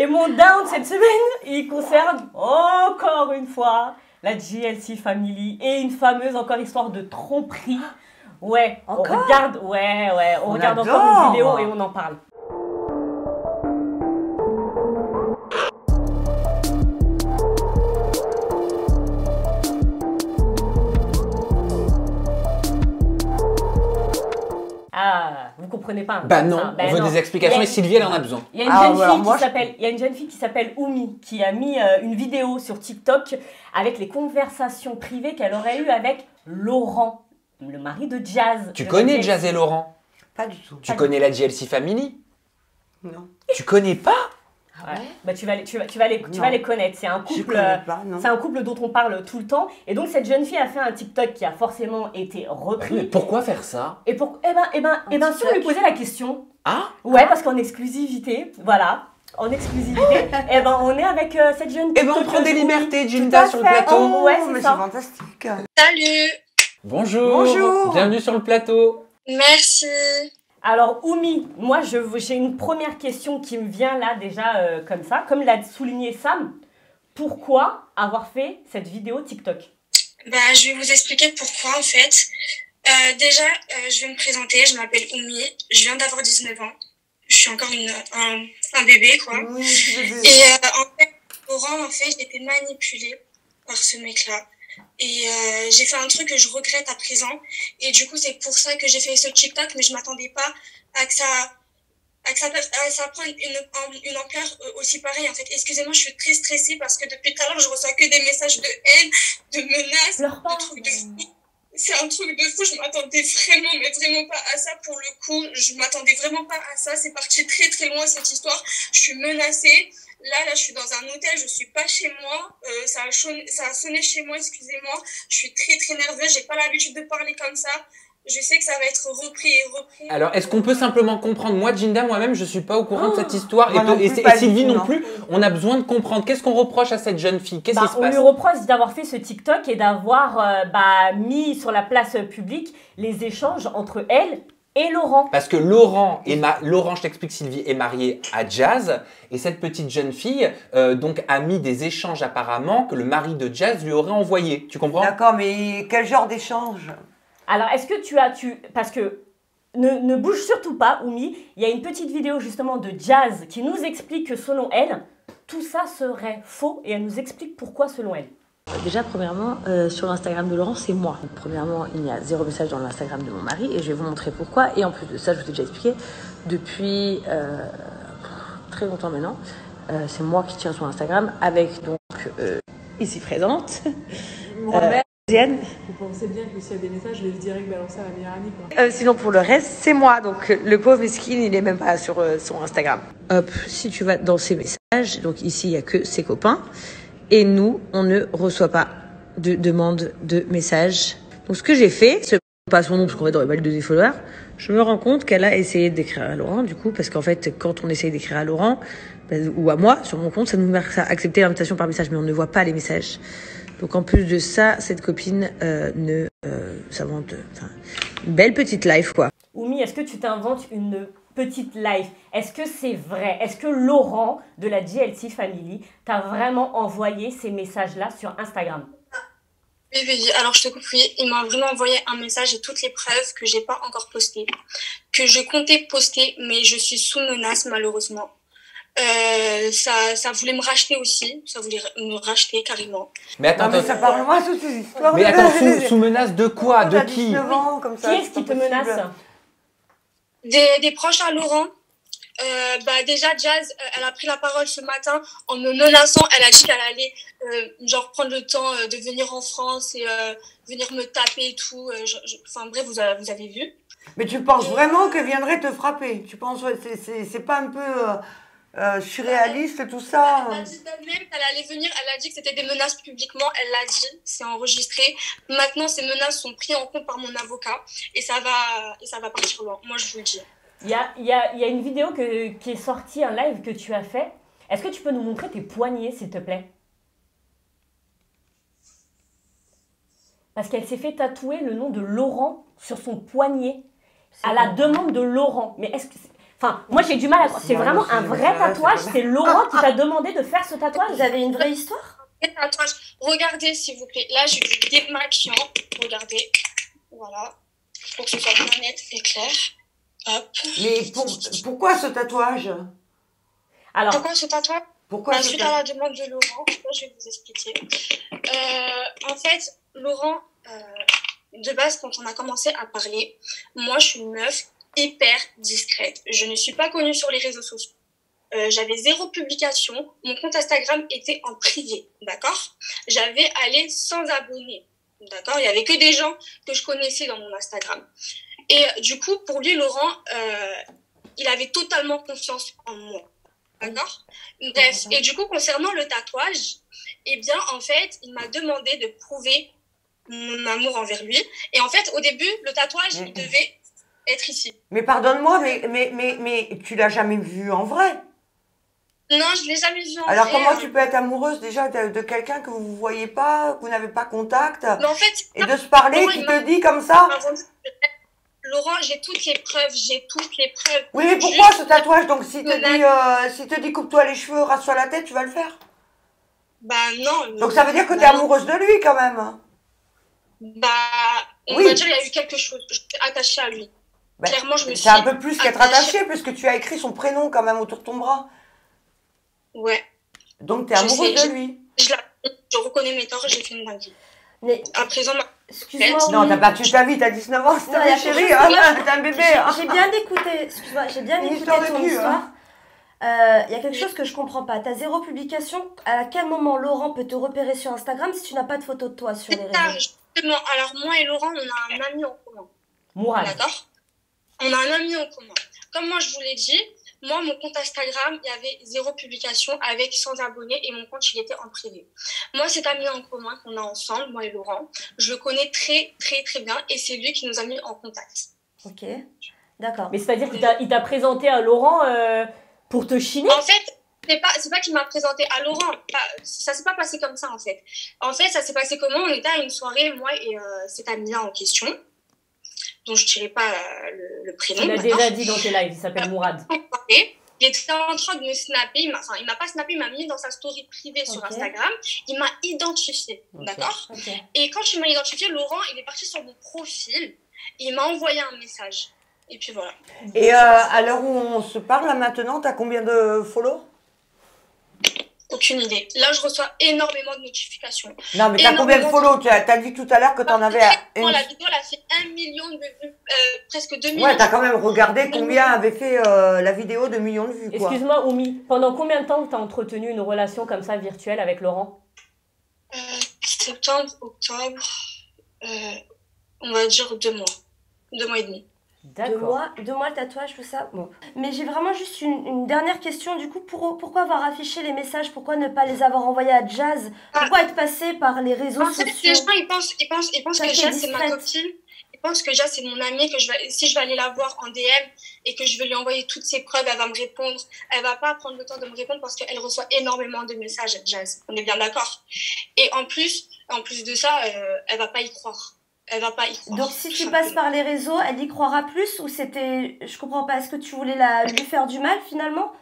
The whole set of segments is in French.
Et mon down cette semaine, il concerne encore une fois la JLC Family et une fameuse encore histoire de tromperie. Ouais, encore on regarde, on regarde encore une vidéo et on en parle. Ah, vous comprenez pas. Bah non, on veut des explications et Sylvie, elle en a besoin. Il y a une jeune fille qui s'appelle Oumi qui a mis une vidéo sur TikTok avec les conversations privées qu'elle aurait eues avec Laurent, le mari de Jazz. Tu connais Jazz et Laurent? Pas du tout. Tu connais la JLC Family? Non. Tu connais pas? Ouais. Bah, tu vas les connaître. C'est un couple dont on parle tout le temps. Et donc cette jeune fille a fait un TikTok qui a forcément été repris. Mais pourquoi faire ça? Et si on lui posait la question. Ah? Ouais, parce qu'en exclusivité, voilà. En exclusivité, on est avec cette jeune fille. On prend des libertés, Ginda, sur le plateau. Oh, ouais, c'est fantastique. Salut. Bonjour. Bienvenue sur le plateau. Merci. Alors, Oumi, moi, j'ai une première question qui me vient là, déjà, comme ça. Comme l'a souligné Sam, pourquoi avoir fait cette vidéo TikTok? Je vais vous expliquer pourquoi, en fait. Déjà, je vais me présenter. Je m'appelle Oumi. Je viens d'avoir 19 ans. Je suis encore un bébé, quoi. Oui, et en fait, Laurent, j'ai été manipulée par ce mec-là. Et j'ai fait un truc que je regrette à présent. Et du coup, c'est pour ça que j'ai fait ce TikTok, mais je m'attendais pas à que ça prenne une ampleur aussi pareille, en fait. Excusez-moi, je suis très stressée parce que depuis tout à l'heure, je reçois que des messages de haine, de menaces, de trucs de fou. C'est un truc de fou, je m'attendais vraiment pas à ça pour le coup. Je m'attendais vraiment pas à ça. C'est parti très très loin cette histoire. Je suis menacée. Là, je suis dans un hôtel, je suis pas chez moi. Ça a sonné chez moi, excusez-moi. Je suis très très nerveuse, j'ai pas l'habitude de parler comme ça. Je sais que ça va être repris et repris. Alors, est-ce qu'on peut simplement comprendre? Moi, Ginda, moi-même, je suis pas au courant de cette histoire. Et Sylvie non plus. On a besoin de comprendre. Qu'est-ce qu'on reproche à cette jeune fille? Qu'est-ce qui se passe? On lui reproche d'avoir fait ce TikTok et d'avoir mis sur la place publique les échanges entre elle et Laurent. Parce que Laurent, je t'explique Sylvie, est marié à Jazz. Et cette petite jeune fille donc a mis des échanges apparemment que le mari de Jazz lui aurait envoyés. Tu comprends? D'accord, mais quel genre d'échange? Alors, est-ce que parce que ne bouge surtout pas, Oumi, il y a une petite vidéo justement de Jazz qui nous explique que selon elle, tout ça serait faux et elle nous explique pourquoi selon elle. Déjà, premièrement, sur l'Instagram de Laurent, c'est moi. Donc, premièrement, il y a 0 message dans l'Instagram de mon mari et je vais vous montrer pourquoi. Et en plus de ça, je vous ai déjà expliqué, depuis très longtemps maintenant, c'est moi qui tiens son Instagram avec donc ici présente. Vous pensez bien que s'il y a des messages, je vais direct balancer à la meilleure amie, quoi. Sinon, pour le reste, c'est moi. Donc, le pauvre mesquine, il est même pas sur son Instagram. Hop, si tu vas dans ses messages, donc ici, il y a que ses copains. Et nous, on ne reçoit pas de demande de messages. Donc, ce que j'ai fait, c'est pas son nom, parce qu'en fait, on aurait pas de followers. Je me rends compte qu'elle a essayé d'écrire à Laurent, du coup, parce qu'en fait, quand on essaye d'écrire à Laurent, ou à moi, sur mon compte, ça nous marque à accepter l'invitation par message, mais on ne voit pas les messages. Donc en plus de ça, cette copine s'invente une belle petite life, quoi. Oumi, est-ce que tu t'inventes une petite life? Est-ce que c'est vrai? Est-ce que Laurent de la JLC Family t'a vraiment envoyé ces messages-là sur Instagram? Oui. Alors je te coupe, oui. Il m'a vraiment envoyé un message et toutes les preuves que j'ai pas encore postées, que je comptais poster, mais je suis sous menace malheureusement. Ça voulait me racheter aussi, ça voulait me racheter carrément. Mais attends, ça parle moi toutes ces histoires. Mais attends, sous menace de quoi? De qui? Qui est-ce qui te menace? Des proches à Laurent. Déjà Jazz, elle a pris la parole ce matin en me menaçant. Elle a dit qu'elle allait prendre le temps de venir en France et venir me taper et tout. Enfin bref, vous avez vu. Mais tu penses vraiment qu'elle viendrait te frapper? Tu penses c'est pas un peu surréaliste tout ça? Elle a dit d'elle-même qu'elle allait venir. Elle a dit que c'était des menaces publiquement. Elle l'a dit, c'est enregistré. Maintenant, ces menaces sont prises en compte par mon avocat et ça va partir loin. Moi, je vous le dis. Il y a une vidéo qui est sortie, un live que tu as fait. Est-ce que tu peux nous montrer tes poignets, s'il te plaît? Parce qu'elle s'est fait tatouer le nom de Laurent sur son poignet. À la demande de Laurent. Mais est-ce que Enfin, moi j'ai du mal à croire. C'est vraiment un vrai tatouage. C'est Laurent qui t'a demandé de faire ce tatouage. Vous avez une vraie histoire? Tatouage. Regardez, s'il vous plaît. Là, j'ai du démaquillant. Regardez. Voilà. Pour que ce soit bien net et clair. Hop. Mais pourquoi ce tatouage? Alors, Pourquoi ce tatouage? Pourquoi ce Suite à la demande de Laurent, je vais vous expliquer. En fait, Laurent, de base, quand on a commencé à parler, moi, je suis une meuf hyper discrète. Je ne suis pas connue sur les réseaux sociaux. J'avais 0 publication. Mon compte Instagram était en privé, d'accord? J'avais allé sans abonnés, d'accord? Il y avait que des gens que je connaissais dans mon Instagram. Et du coup, pour lui, Laurent, il avait totalement confiance en moi. D'accord? Bref, et du coup, concernant le tatouage, eh bien, en fait, il m'a demandé de prouver mon amour envers lui. Et en fait, au début, le tatouage, il devait être ici. Mais pardonne-moi, mais tu l'as jamais vu en vrai? Non, je ne l'ai jamais vu en Alors vrai. comment tu peux être amoureuse déjà de quelqu'un que vous ne voyez pas, que vous n'avez pas contact, Mais en fait, et de se parler, Laurent, qui il te dit comme ça? Laurent, j'ai toutes les preuves, Oui, mais pourquoi ce tatouage? Donc s'il te dit coupe-toi les cheveux, rase-toi la tête, tu vas le faire? Bah non. Donc ça veut dire que tu es amoureuse de lui quand même? Bah, on Oui. va dire il y a eu quelque chose. Je suis attachée à lui. Ben, Clairement, je me suis c'est un peu plus qu'être attachée. attaché, puisque tu as écrit son prénom quand même autour de ton bras. Ouais. Donc tu es Je amoureuse sais, de lui. Je reconnais mes torts, j'ai fait une dinguerie. Mais À présent, excuse-moi. Non, oui. t'as pas tué ta vie, t'as 19 ans, c'est Non, ta y a vie, chérie, quelque chose hein, t'es un bébé. hein. J'ai bien écouté, excuse-moi, j'ai bien Une écouté histoire de ton cul, histoire. hein. Il y a quelque chose que je comprends pas. T'as 0 publication. À quel moment Laurent peut te repérer sur Instagram si tu n'as pas de photo de toi sur les c'est ça, réseaux? justement. Alors, moi et Laurent, on a un ami en commun. Mourad. D'accord? On a un ami en commun. Comme moi, je vous l'ai dit, moi, mon compte Instagram, il y avait 0 publication avec 100 abonnés et mon compte, il était en privé. Moi, cet ami en commun qu'on a ensemble, moi et Laurent, je le connais très, très, très bien et c'est lui qui nous a mis en contact. Ok, d'accord. Mais c'est-à-dire qu'il t'a présenté à Laurent pour te chiner? En fait, c'est pas qu'il m'a présenté à Laurent. Ça s'est pas passé comme ça, en fait. En fait, ça s'est passé comment? On était à une soirée, moi et cet ami-là en question, dont je ne tirais pas le prénom. Tu l'as d'accord. déjà dit dans tes lives, il s'appelle Mourad. Il était en train de me snapper. Il m'a pas snappé, il m'a mis dans sa story privée sur Ok. Instagram. Il m'a identifié, Ok. d'accord? Ok. Et quand il m'a identifié, Laurent, il est parti sur mon profil et il m'a envoyé un message. Et puis voilà. Et à l'heure où on se parle, là maintenant, t'as combien de follow? Aucune idée. Là, je reçois énormément de notifications. Non, mais t'as combien de follow? T'as dit tout à l'heure que t'en avais une... La vidéo, elle a fait 1 million de vues, presque 2 millions. Ouais, t'as quand même regardé combien avait fait la vidéo de millions de vues, quoi. Excuse-moi, Oumi, pendant combien de temps t'as entretenu une relation comme ça virtuelle avec Laurent? Septembre, octobre, on va dire 2 mois. 2 mois et demi. D'accord. 2 mois le tatouage, tout ça. Bon. Mais j'ai vraiment juste une dernière question. Du coup, pourquoi avoir affiché les messages? Pourquoi ne pas les avoir envoyés à Jazz? Pourquoi être passé par les réseaux En fait, sociaux? les gens, ils pensent Ça que fait Jazz, c'est ma discrète. copine. Ils pensent que Jazz, c'est mon amie, si je vais aller la voir en DM et que je vais lui envoyer toutes ses preuves, elle va me répondre. Elle va pas prendre le temps de me répondre parce qu'elle reçoit énormément de messages, Jazz. On est bien d'accord. Et en plus de ça, elle va pas y croire. Elle va pas y croire. Donc si tu passes par les réseaux, elle y croira plus ou c'était... Je comprends pas, est-ce que tu voulais lui faire du mal finalement?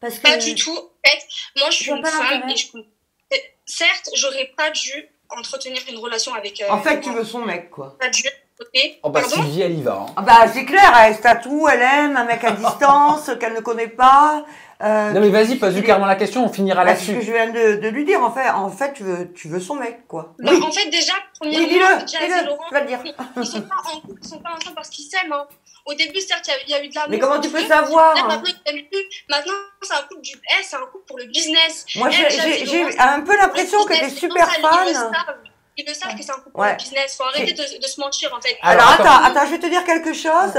Parce que... Pas du tout. En fait, moi, je suis Je vois une pas femme l'intérêt. et certes, j'aurais pas dû entretenir une relation avec... En fait, tu veux son mec, quoi. Pas dû. Okay. Oh bah Pardon. Sylvie, elle y va. Hein. Ah bah, c'est clair, elle se tatoue, elle aime un mec à distance, qu'elle ne connaît pas. Non mais vas-y, pose-lui clairement la question, on finira Bah, c'est ce là-dessus. que je viens de lui dire, en fait, tu veux son mec, quoi. Bah, Oui, en fait, déjà, oui, premièrement, dis-le, Jazz et dis-le, Laurent, tu vas le dire. ils sont pas en couple, ils sont pas ensemble parce qu'ils s'aiment. Hein. Au début, certes, il y a eu de l'amour. Mais comment tu peux Là, savoir? maintenant, ils s'aiment plus. Maintenant, c'est un couple c'est un couple pour le business. Moi, Elle, Jazz et j'ai Laurent, un peu l'impression que le t'es business, super c'est normal, fan. Ils le savent que c'est un couple Ouais. pour le business. Faut arrêter de se mentir, en fait. Alors, Alors, attends, je vais te dire quelque chose.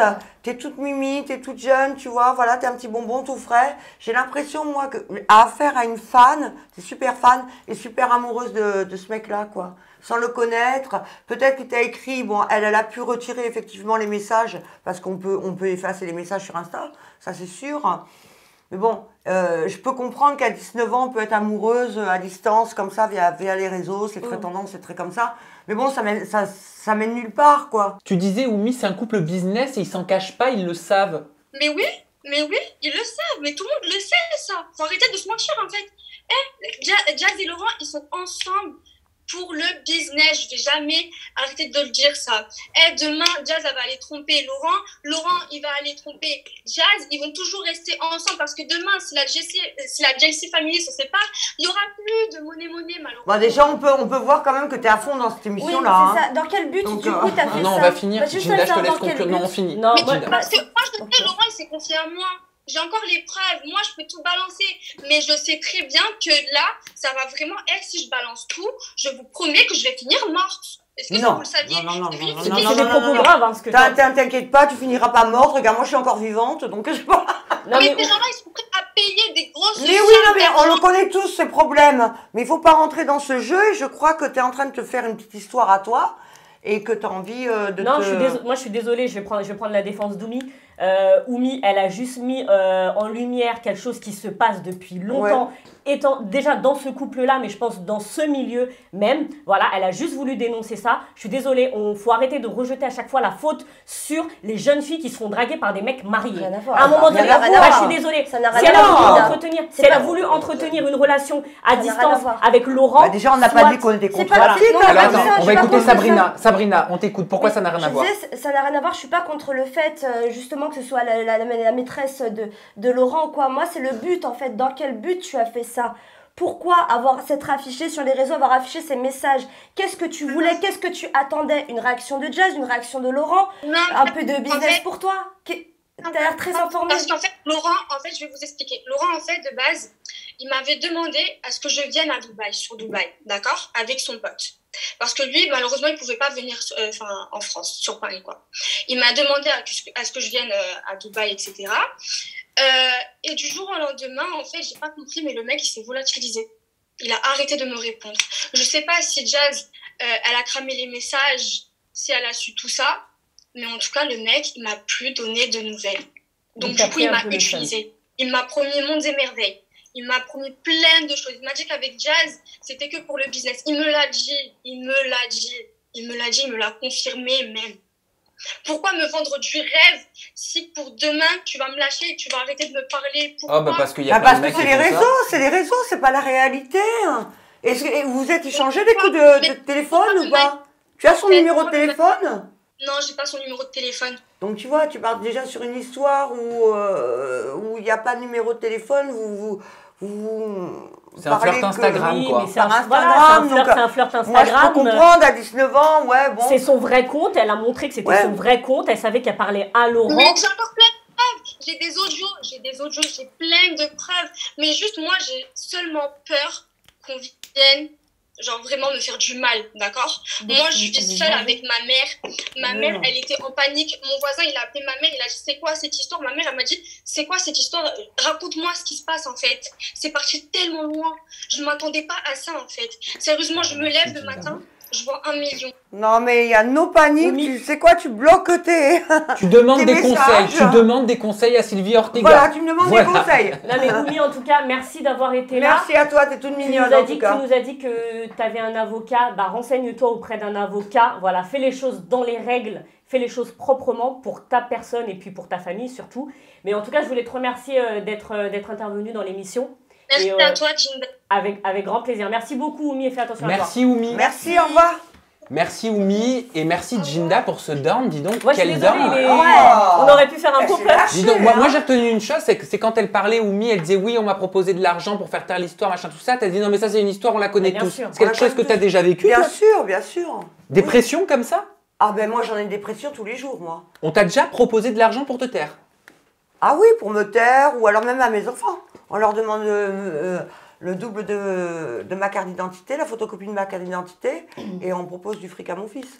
T'es toute mimi, t'es toute jeune, tu vois, voilà, t'es un petit bonbon tout frais. J'ai l'impression, moi, que à affaire à une fan, t'es super fan et super amoureuse de ce mec-là, quoi. Sans le connaître, peut-être qu'il t'a écrit, bon, elle a pu retirer effectivement les messages, parce on peut effacer les messages sur Insta, ça c'est sûr. Mais bon, je peux comprendre qu'à 19 ans, on peut être amoureuse à distance, comme ça, via les réseaux, c'est très tendance, c'est très comme ça. Mais bon, ça mène nulle part, quoi. Tu disais, Oumi, c'est un couple business et ils s'en cachent pas, ils le savent. Mais oui, Mais oui, ils le savent, mais tout le monde le sait, ça. Faut arrêter de se mentir, en fait. Jazz et Laurent, ils sont ensemble pour le business. Je vais jamais arrêter de le dire, ça. Demain, Jazz, elle va aller tromper Laurent. Laurent, il va aller tromper Jazz. Ils vont toujours rester ensemble parce que demain, si la Chelsea Family se sépare, il n'y aura plus de monnaie, malheureusement. Bon, déjà, on peut voir quand même que tu es à fond dans cette émission-là. Oui, c'est hein. ça. Dans quel but, Donc, du coup, t'as fait ça? Non, on va finir. Bah, juste Ginda, je te savoir laisse dans quel conclure. Non, but. on finit. Non, Mais Ginda. parce que moi, je te dis, Laurent, il s'est confié à moi. J'ai encore les preuves. Moi, je peux tout balancer. Mais je sais très bien que là, ça va vraiment être, si je balance tout, je vous promets que je vais finir morte. Est-ce que ça, vous le saviez? Non, C'est des propos graves, hein, ce que t'inquiète pas, tu finiras pas morte. Regarde, moi, je suis encore vivante, donc je sais pas. Non, mais mais ces gens-là, ils sont prêts à payer des grosses Mais oui, non, mais on le connaît tous, ce problème. Mais il faut pas rentrer dans ce jeu, et je crois que tu es en train de te faire une petite histoire à toi, et que tu as envie de non, te... moi je suis désolée, je vais prendre la défense d'Oumi. Oumi, elle a juste mis en lumière quelque chose qui se passe depuis longtemps, étant déjà dans ce couple-là, mais je pense dans ce milieu même. Voilà, elle a juste voulu dénoncer ça. Je suis désolée, faut arrêter de rejeter à chaque fois la faute sur les jeunes filles qui se font draguer par des mecs mariés. Rien à voir. À un moment donné, Rien à voir. je suis désolée. Ça n'a Si rien elle à a voulu voir. entretenir, C'est si elle a pas- voulu entretenir une relation à n'a rien à distance voir. avec Laurent, Bah, déjà, on n'a pas soit- dit qu'on était C'est contre pas- la petite, non, hein. Alors, c'est attends, ça, on je va suis pas écouter contre Sabrina. Sabrina, on t'écoute. Pourquoi ça n'a rien à voir? Je disais, ça n'a rien à voir, je suis pas contre le fait justement que ce soit la maîtresse de Laurent ou quoi. Moi, c'est le but en fait. Dans quel but tu as fait ça? Pourquoi s'être affiché sur les réseaux, avoir affiché ces messages? Qu'est-ce que tu voulais? Qu'est-ce que tu attendais? Une réaction de Jazz, une réaction de Laurent? Non, Un peu de en business fait- pour toi? T'as l'air très informé. Parce qu'en fait, Laurent, je vais vous expliquer. Laurent, en fait, de base, il m'avait demandé à ce que je vienne à Dubaï, sur Dubaï, d'accord? Avec son pote. Parce que lui, malheureusement, il ne pouvait pas venir en France, sur Paris, quoi. Il m'a demandé à ce que je vienne à Dubaï, etc. Et du jour au lendemain, en fait, j'ai pas compris, mais le mec, il s'est volatilisé. Il a arrêté de me répondre. Je sais pas si Jazz, elle a cramé les messages, si elle a su tout ça, mais en tout cas, le mec, il m'a plus donné de nouvelles. Donc, Il t'a du coup, pris il un m'a peu le seum. utilisé. Il m'a promis mondes et merveilles. Il m'a promis plein de choses. Il m'a dit qu'avec Jazz, c'était que pour le business. Il me l'a dit. Il me l'a confirmé même. Pourquoi me vendre du rêve si pour demain, tu vas me lâcher et tu vas arrêter de me parler? Pourquoi? Oh, bah parce qu'il y a Bah, plein parce de que mecs c'est qui les font ça. réseaux, c'est pas la réalité. Est-ce que vous êtes échangé des coups de téléphone ou pas? Tu as son numéro de téléphone? Non, j'ai pas son numéro de téléphone. Donc tu vois, tu pars déjà sur une histoire où il n'y a pas de numéro de téléphone, C'est un flirt Instagram, Oui, quoi. mais c'est un, Par voilà, Instagram, c'est un donc, flirt moi je Instagram. peux comprendre, à 19 ans, ouais, bon. C'est son vrai compte, elle a montré que c'était Ouais. son vrai compte, elle savait qu'elle parlait à Laurent. Mais j'ai encore plein de preuves. J'ai des audios, j'ai plein de preuves. Mais juste, moi, j'ai seulement peur qu'on vienne, genre, vraiment me faire du mal, d'accord? Moi, je suis seule avec ma mère. Ma mère, elle était en panique. Mon voisin, il a appelé ma mère, il a dit, c'est quoi cette histoire? Ma mère, elle m'a dit, c'est quoi cette histoire? Raconte-moi ce qui se passe, en fait. C'est parti tellement loin. Je ne m'attendais pas à ça, en fait. Sérieusement, je me lève le matin, je vois 1 million. Non mais il y a no panique, Oui. tu sais quoi, tu bloques tes... Tu demandes Tes des messages. conseils. Tu demandes des conseils à Sylvie Ortega. Voilà, tu me demandes Voilà. des conseils. Non mais Oumi, en tout cas, merci d'avoir été là. Merci à toi, t'es toute Tu mignonne nous, en as tout dit, cas. tu nous as dit que tu avais un avocat, bah, renseigne-toi auprès d'un avocat, voilà, fais les choses dans les règles, fais les choses proprement pour ta personne et puis pour ta famille surtout. Mais en tout cas, je voulais te remercier d'être intervenu dans l'émission. Merci Et, à toi, Jinda. Avec grand plaisir. Merci beaucoup Oumi et fais attention à toi. Merci Oumi. Merci, au revoir. Merci Oumi et merci Ginda pour ce down. Dis donc, Moi je suis quel désolée, down. on aurait pu faire un Elle pot s'est punch. lâchée. Dis donc, moi hein. j'ai retenu une chose, c'est que c'est quand elle parlait, Oumi, elle disait oui, on m'a proposé de l'argent pour faire taire l'histoire, machin, tout ça. T'as dit non, mais ça c'est une histoire, on la connaît Bien tous. sûr. C'est quelque On la chose que connaît t'as tous. déjà vécu, Bien toi sûr, bien sûr. Des Oui. pressions comme ça? Ah ben moi j'en ai des pressions tous les jours, moi. On t'a déjà proposé de l'argent pour te taire? Ah oui, pour me taire, ou alors même à mes enfants. On leur demande le double de ma carte d'identité, la photocopie de ma carte d'identité, et on propose du fric à mon fils.